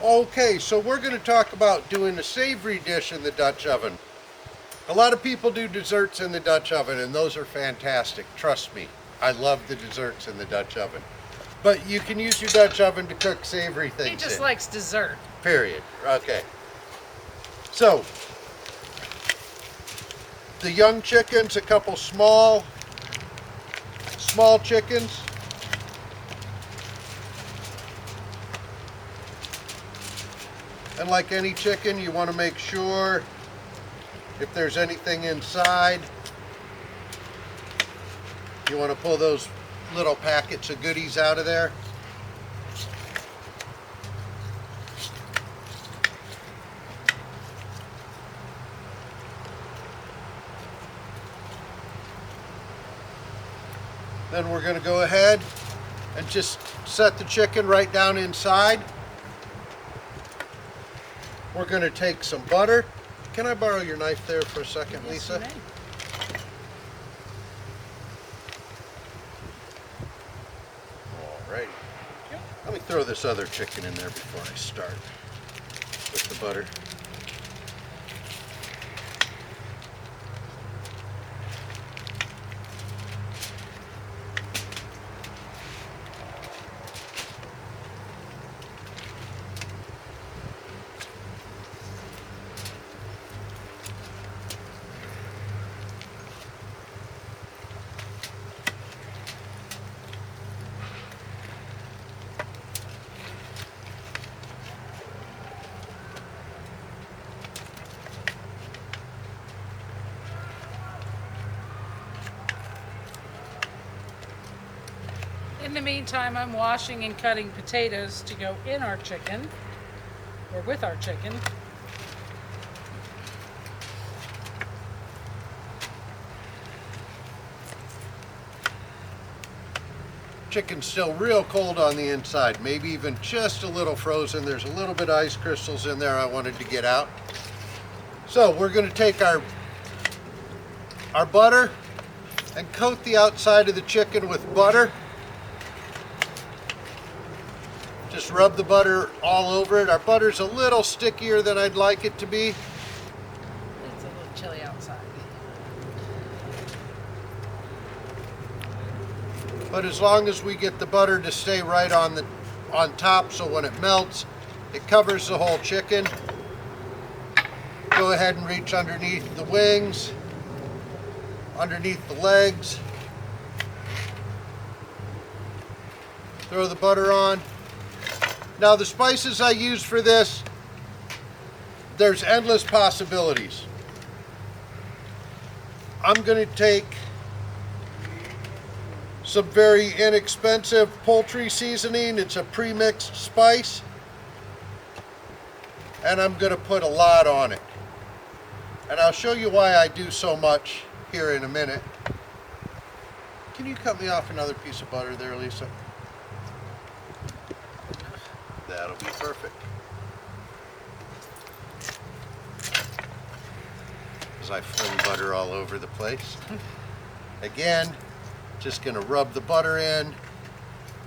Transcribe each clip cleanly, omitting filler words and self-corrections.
Okay, so we're going to talk about doing a savory dish in the Dutch oven. A lot of people do desserts in the Dutch oven, and those are fantastic. Trust me, I love the desserts in the Dutch oven. But you can use your Dutch oven to cook savory things He just in. likes dessert. Period. Okay. So, the young chickens, a couple small chickens. And like any chicken, you want to make sure if there's anything inside, you want to pull those little packets of goodies out of there. Then we're going to go ahead and just set the chicken right down inside. We're going to take some butter. Can I borrow your knife there for a second, Yes, Lisa? you may. Alrighty. Let me throw this other chicken in there before I start with the butter. In the meantime, I'm washing and cutting potatoes to go in our chicken, or with our chicken. Chicken's still real cold on the inside, maybe even just a little frozen. There's a little bit of ice crystals in there I wanted to get out. So we're going to take our butter and coat the outside of the chicken with butter. Just rub the butter all over it. Our butter's a little stickier than I'd like it to be. It's a little chilly outside. But as long as we get the butter to stay right on top, so when it melts, it covers the whole chicken. Go ahead and reach underneath the wings, underneath the legs. Throw the butter on. Now the spices I use for this, there's endless possibilities. I'm going to take some very inexpensive poultry seasoning. It's a pre-mixed spice. And I'm going to put a lot on it. And I'll show you why I do so much here in a minute. Can you cut me off another piece of butter there, Lisa? That'll be perfect. As I fling butter all over the place. Again, just going to rub the butter in,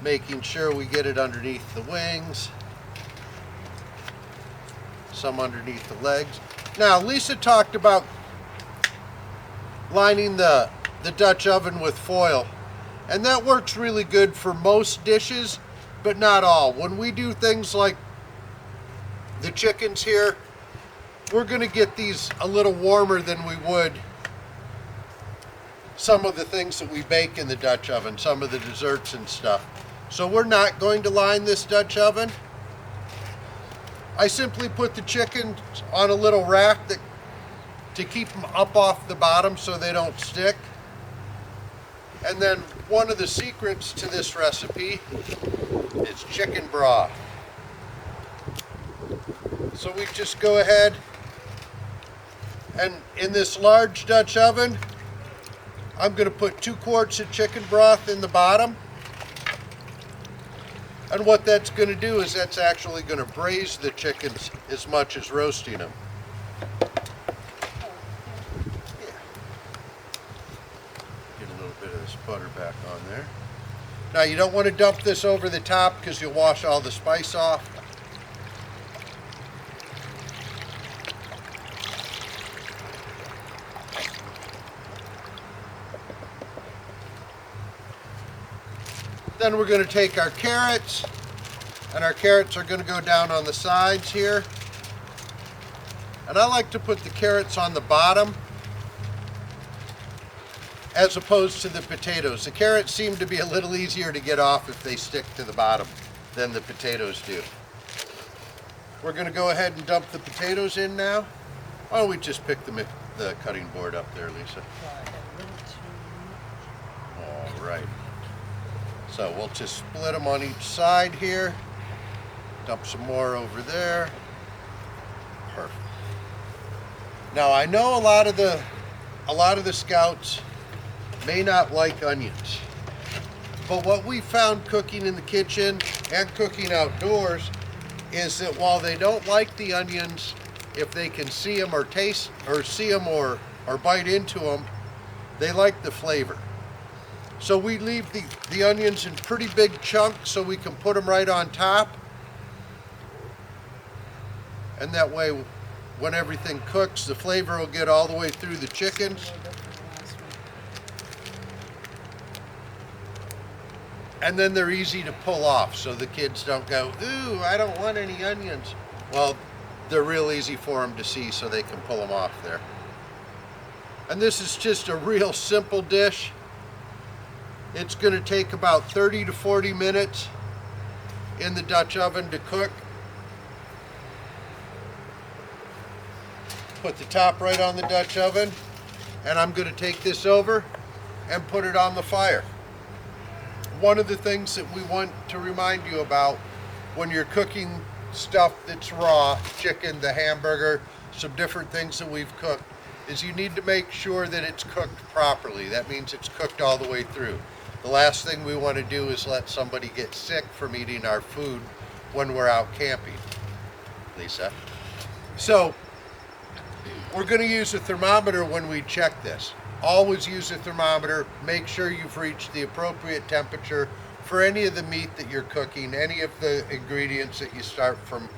making sure we get it underneath the wings, some underneath the legs. Now, Lisa talked about lining the Dutch oven with foil, and that works really good for most dishes, but not all. When we do things like the chickens here, we're going to get these a little warmer than we would some of the things that we bake in the Dutch oven, some of the desserts and stuff. So we're not going to line this Dutch oven. I simply put the chickens on a little rack to keep them up off the bottom so they don't stick. And then one of the secrets to this recipe is chicken broth. So we just go ahead and in this large Dutch oven, I'm going to put 2 quarts of chicken broth in the bottom. And what that's going to do is that's actually going to braise the chickens as much as roasting them. Yeah. Get a little bit of this butter back on there. Now you don't want to dump this over the top because you'll wash all the spice off. Then we're going to take our carrots, and our carrots are going to go down on the sides here. And I like to put the carrots on the bottom as opposed to the potatoes. The carrots seem to be a little easier to get off if they stick to the bottom than the potatoes do. We're going to go ahead and dump the potatoes in now. Why don't we just pick the cutting board up there, Lisa? All right. So we'll just split them on each side here. Dump some more over there. Perfect. Now I know a lot of the scouts may not like onions, but what we found cooking in the kitchen and cooking outdoors is that while they don't like the onions, if they can see them or taste or see them or bite into them, they like the flavor. So we leave the onions in pretty big chunks so we can put them right on top. And that way, when everything cooks, the flavor will get all the way through the chickens. And then they're easy to pull off so the kids don't go, ooh, I don't want any onions. Well, they're real easy for them to see so they can pull them off there. And this is just a real simple dish. It's going to take about 30 to 40 minutes in the Dutch oven to cook. Put the top right on the Dutch oven, and I'm going to take this over and put it on the fire. One of the things that we want to remind you about when you're cooking stuff that's raw, chicken, the hamburger, some different things that we've cooked, is you need to make sure that it's cooked properly. That means it's cooked all the way through. The last thing we want to do is let somebody get sick from eating our food when we're out camping. Lisa? So, we're going to use a thermometer when we check this. Always use a thermometer. Make sure you've reached the appropriate temperature for any of the meat that you're cooking, any of the ingredients that you start from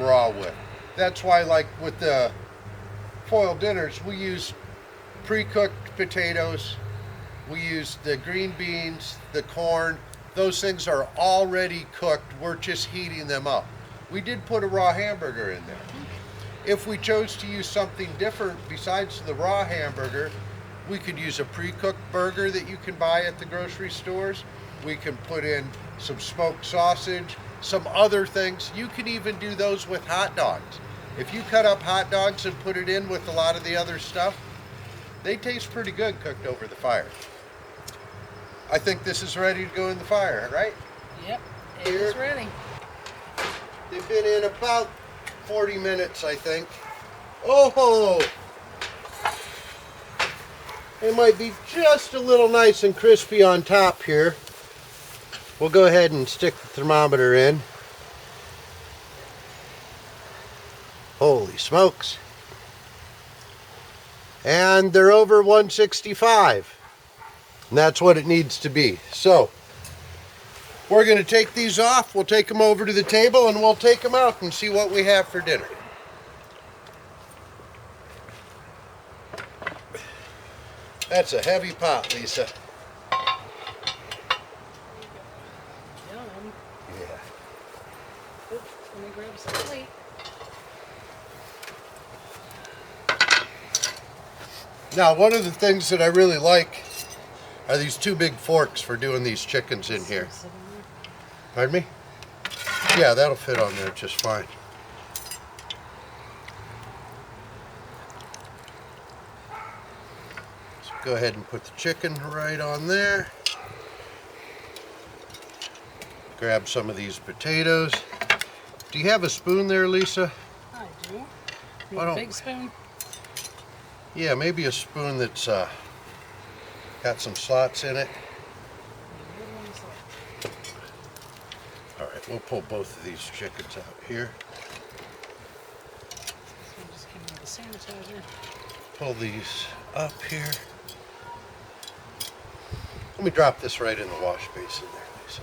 raw with. That's why, like with the foil dinners, we use pre-cooked potatoes, we use the green beans, the corn. Those things are already cooked. We're just heating them up. We did put a raw hamburger in there. If we chose to use something different besides the raw hamburger, we could use a pre-cooked burger that you can buy at the grocery stores. We can put in some smoked sausage, some other things. You can even do those with hot dogs. If you cut up hot dogs and put it in with a lot of the other stuff, they taste pretty good cooked over the fire. I think this is ready to go in the fire, right? Yep, it is ready. They've been in about 40 minutes, I think. Oh, it might be just a little nice and crispy on top here. We'll go ahead and stick the thermometer in. Holy smokes. And they're over 165. And that's what it needs to be. So, we're going to take these off. We'll take them over to the table and we'll take them out and see what we have for dinner. That's a heavy pot, Lisa. Yum. Yeah. Oops, let me grab some plate. Now, one of the things that I really like are these two big forks for doing these chickens in here. Pardon me? Yeah, that'll fit on there just fine. So go ahead and put the chicken right on there. Grab some of these potatoes. Do you have a spoon there, Lisa? I do. Need Why a don't- big spoon? Yeah, maybe a spoon that's got some slots in it. All right, we'll pull both of these chickens out here. This one just came with a sanitizer. Pull these up here. Let me drop this right in the wash basin there, Lisa.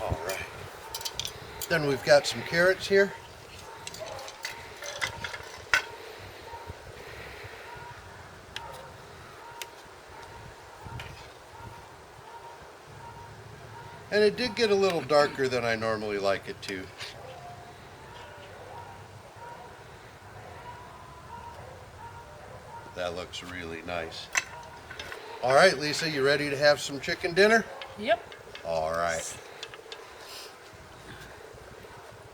All right. Then we've got some carrots here. And it did get a little darker than I normally like it to. That looks really nice. All right, Lisa, you ready to have some chicken dinner? Yep. All right.